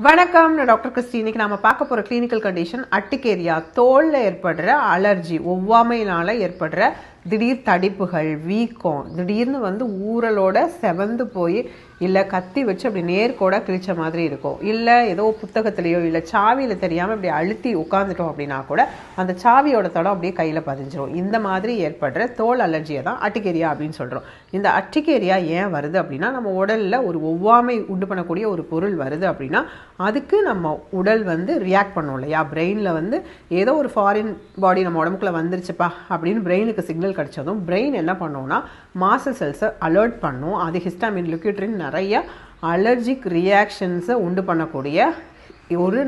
வணக்கம், நான் doctor Christie. இன்னைக்கு நாம பார்க்க போற கிளினிக்கல் கண்டிஷன் அட்டிகேரியா. தோல்ல ஏற்படுற அலர்ஜி, ஒவ்வாமையினால ஏற்படுற திடீர் தடிப்புகள், வீக்கம், திடீர்னு ஊரலோட செவந்து போய் இல்லை கத்தி வச்சு அப்படி நேர்கோட கிழிச்ச மாதிரி இருக்கும். இல்லை ஏதோ புத்தகத்திலையோ இல்லை சாவியில் தெரியாமல் இப்படி அழுத்தி உட்காந்துட்டோம் அப்படின்னா கூட அந்த சாவியோட தடம் அப்படியே கையில் பதிஞ்சிரும். இந்த மாதிரி ஏற்படுற தோல் அலர்ஜியை தான் அட்டிகேரியா அப்படின்னு சொல்கிறோம். இந்த அட்டிகேரியா ஏன் வருது அப்படின்னா, நம்ம உடலில் ஒரு ஒவ்வாமை உண்டு பண்ணக்கூடிய ஒரு பொருள் வருது அப்படின்னா அதுக்கு நம்ம உடல் ரியாக்ட் பண்ணும் இல்லையா. பிரெயினில் ஏதோ ஒரு ஃபாரின் பாடி நம்ம உடம்புக்குள்ள வந்துருச்சுப்பா அப்படின்னு பிரெயினுக்கு சிக்னல் கிடைச்சதும் பிரெயின் என்ன பண்ணோம்னா மாஸ்டர் செல்ஸை அலர்ட் பண்ணும். அது ஹிஸ்டாமின், லுக்கேட்ரின் நிறைய அலர்ஜிக் ரியாக்ஷன்ஸை உண்டு பண்ணக்கூடிய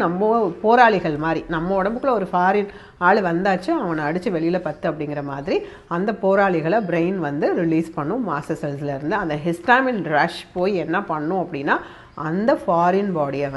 நம்ம போராளிகள் மாதிரி. நம்ம உடம்புக்குள்ள ஒரு ஃபாரின் ஆள் வந்தாச்சு, அவனை அடித்து வெளியில் பத்து அப்படிங்கிற மாதிரி அந்த போராளிகளை பிரெயின் ரிலீஸ் பண்ணும் மாஸ்டர் செல்ஸ்லேருந்து. அந்த ஹிஸ்டாமின் ரஷ் போய் என்ன பண்ணும் அப்படின்னா அந்த ஃபாரின் பாடியை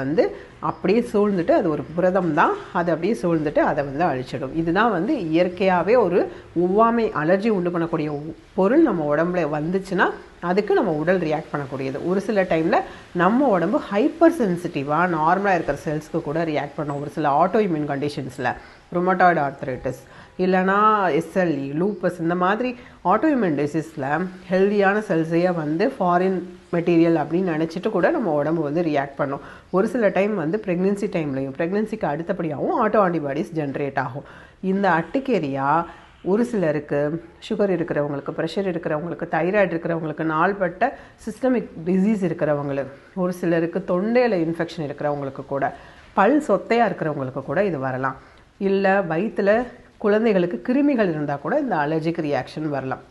அப்படியே சூழ்ந்துட்டு, அது ஒரு புரதம் தான், அது அப்படியே சூழ்ந்துட்டு அதை அழிச்சிடும். இதுதான் இயற்கையாகவே ஒரு ஒவ்வாமை அலர்ஜி உண்டு பண்ணக்கூடிய பொருள் நம்ம உடம்புல வந்துச்சுன்னா அதுக்கு நம்ம உடல் ரியாக்ட் பண்ணக்கூடியது. ஒரு சில டைமில் நம்ம உடம்பு ஹைப்பர் சென்சிட்டிவாக நார்மலாக இருக்கிற செல்ஸ்க்கு கூட ரியாக்ட் பண்ணும். ஒரு சில ஆட்டோ இம்யூன் கண்டிஷன்ஸில், ருமட்டாய்டு ஆர்த்ரைட்டிஸ் இல்லைனா எஸ்எல்இ, லூப்பஸ், இந்த மாதிரி ஆட்டோ இம்யூன் டிசீஸில் ஹெல்தியான செல்ஸையே ஃபாரின் மெட்டீரியல் அப்படின்னு நினச்சிட்டு கூட நம்ம உடம்பு ரியாக்ட் பண்ணும். ஒரு சில டைம் ப்ரெக்னென்சி டைம்லையும் ப்ரெக்னென்சிக்கு அடுத்தபடியாகவும் ஆட்டோ ஆன்டிபாடிஸ் ஜென்ரேட் ஆகும். இந்த அட்டிகேரியா ஒரு சிலருக்கு சுகர் இருக்கிறவங்களுக்கு, ப்ரெஷர் இருக்கிறவங்களுக்கு, தைராய்டு இருக்கிறவங்களுக்கு, நாள்பட்ட சிஸ்டமிக் டிசீஸ் இருக்கிறவங்களுக்கு, ஒரு சிலருக்கு தொண்டையில் இன்ஃபெக்ஷன் இருக்கிறவங்களுக்கு கூட, பல் சொத்தையாக இருக்கிறவங்களுக்கு கூட இது வரலாம். இல்லை வயிற்றில் குழந்தைகளுக்கு கிருமிகள் இருந்தால் கூட இந்த அலர்ஜிக் ரியாக்ஷன் வரலாம்.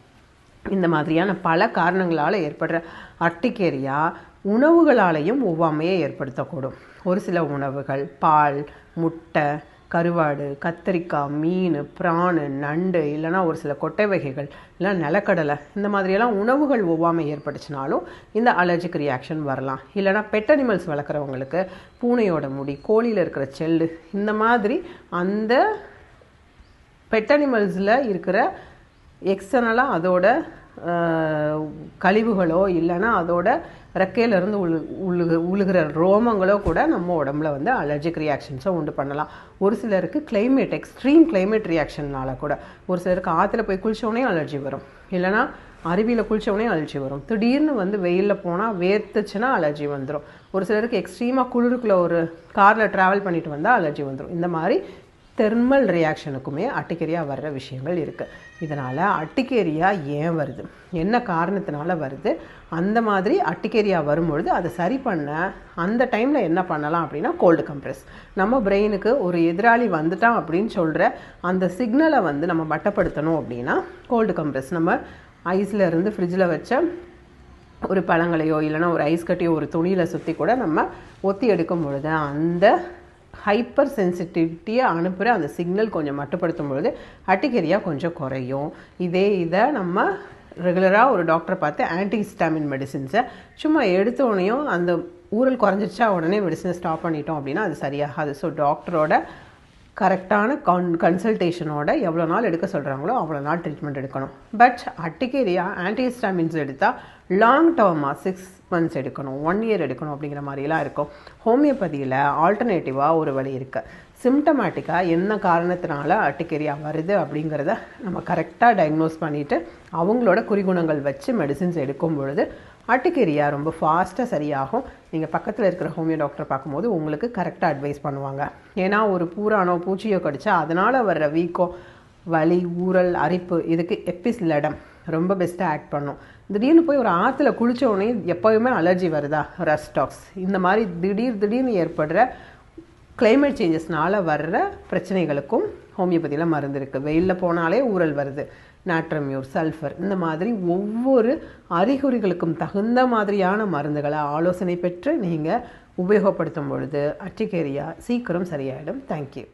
இந்த மாதிரியான பல காரணங்களால் ஏற்படுற அட்டிகேரியா உணவுகளாலேயும் ஒவ்வாமையை ஏற்படுத்தக்கூடும். ஒரு சில உணவுகள், பால், முட்டை, கருவாடு, கத்திரிக்காய், மீன், பிரான், நண்டு, இல்லைனா ஒரு சில கொட்டை வகைகள், இல்லைனா நிலக்கடலை, இந்த மாதிரியெல்லாம் உணவுகள் ஒவ்வாமை ஏற்பட்டுச்சுனாலும் இந்த அலர்ஜிக் ரியாக்ஷன் வரலாம். இல்லைனா பெட் அனிமல்ஸ் வளர்க்குறவங்களுக்கு பூனையோட முடி, கோழியில் இருக்கிற செல்லு, இந்த மாதிரி அந்த பெட் அனிமல்ஸில் இருக்கிற எக்ஸ்டர்னலாக அதோட கழிவுகளோ இல்லைனா அதோட ரெக்கையிலேருந்து உழுகிற ரோமங்களோ கூட நம்ம உடம்புல அலர்ஜிக் ரியாக்ஷன்ஸை உண்டு பண்ணலாம். ஒரு சிலருக்கு கிளைமேட், எக்ஸ்ட்ரீம் கிளைமேட் ரியாக்ஷன்னால கூட, ஒரு சிலருக்கு ஆற்றுல போய் குளித்தோடனே அலர்ஜி வரும், இல்லைனா அருவியில் குளித்தோடனே அலர்ஜி வரும், திடீர்னு வெயிலில் போனால் வேர்த்துச்சுன்னா அலர்ஜி வந்துடும். ஒரு சிலருக்கு எக்ஸ்ட்ரீமாக குளிருக்குள்ள ஒரு காரில் ட்ராவல் பண்ணிட்டு வந்தால் அலர்ஜி வந்துடும். இந்த மாதிரி தெர்மல் ரியாக்ஷனுக்குமே அட்டிகேரியா வர்ற விஷயங்கள் இருக்குது. இதனால் அட்டிகேரியா ஏன் வருது, என்ன காரணத்தினால வருது, அந்த மாதிரி அட்டிகேரியா வரும்பொழுது அதை சரி பண்ண அந்த டைமில் என்ன பண்ணலாம் அப்படின்னா கோல்டு கம்ப்ரெஸ். நம்ம பிரெயினுக்கு ஒரு எதிராளி வந்துட்டான் அப்படின்னு சொல்கிற அந்த சிக்னலை நம்ம மட்டப்படுத்தணும் அப்படின்னா கோல்டு கம்ப்ரெஸ். நம்ம ஐஸில் இருந்து ஃப்ரிட்ஜில் வச்ச ஒரு பழங்களையோ இல்லைனா ஒரு ஐஸ் கட்டியோ ஒரு துணியில் சுற்றி கூட நம்ம ஒத்தி எடுக்கும் பொழுது அந்த ஹைப்பர் சென்சிட்டிவிட்டியை அனுப்புகிற அந்த சிக்னல் கொஞ்சம் மட்டுப்படுத்தும் பொழுது அட்டிகேரியா கொஞ்சம் குறையும். இதை நம்ம ரெகுலராக ஒரு டாக்டரை பார்த்து ஆன்டிஹிஸ்டாமின் மெடிசின்ஸை சும்மா எடுத்தோடனையும் அந்த ஊரல் குறைஞ்சிருச்சா உடனே மெடிசனை ஸ்டாப் பண்ணிட்டோம் அப்படின்னா அது சரியாகாது. ஸோ டாக்டரோட கரெக்டான கன்சல்டேஷனோட எவ்வளோ நாள் எடுக்க சொல்கிறாங்களோ அவ்வளோ நாள் ட்ரீட்மெண்ட் எடுக்கணும். பட் அட்டிகேரியா ஆன்டிஹிஸ்டாமின்ஸ் எடுத்தால் லாங் டேர்மாக 6 months எடுக்கணும், 1 year எடுக்கணும் அப்படிங்கிற மாதிரிலாம் இருக்கும். ஹோமியோபதியில் ஆல்டர்னேட்டிவாக ஒரு வழி இருக்குது. சிம்டமேட்டிக்காக என்ன காரணத்தினால அட்டிகேரியா வருது அப்படிங்கிறத நம்ம கரெக்டாக டயக்னோஸ் பண்ணிவிட்டு அவங்களோட குறிகுணங்கள் வச்சு மெடிசின்ஸ் எடுக்கும் பொழுது அட்டிகேரியா ரொம்ப ஃபாஸ்ட்டாக சரியாகும். நீங்கள் பக்கத்தில் இருக்கிற ஹோமியோ டாக்டரை பார்க்கும்போது உங்களுக்கு கரெக்டாக அட்வைஸ் பண்ணுவாங்க. ஏன்னா ஒரு பூரானோ பூச்சியோ கடிச்சா அதனால் வர்ற வீக்கம், வலி, ஊரல், அரிப்பு, இதுக்கு எப்பிஸ்லடம் ரொம்ப பெஸ்ட்டாக ஆக்ட் பண்ணும். திடீர்னு போய் ஒரு ஆற்றுல குளித்தோடனே எப்போயுமே அலர்ஜி வருதா, ரஸ்டாக்ஸ், இந்த மாதிரி திடீர்னு ஏற்படுற கிளைமேட் சேஞ்சஸ்னால் வர்ற பிரச்சனைகளுக்கும் ஹோமியோபதியில் மருந்து இருக்குது. வெயிலில் போனாலே ஊரல் வருது, நாட்ரமியூர், சல்ஃபர், இந்த மாதிரி ஒவ்வொரு அறிகுறிகளுக்கும் தகுந்த மாதிரியான மருந்துகளை ஆலோசனை பெற்று நீங்கள் உபயோகப்படுத்தும் பொழுது அட்டிகேரியா சீக்கிரம் சரியாயிடும். தேங்க்யூ.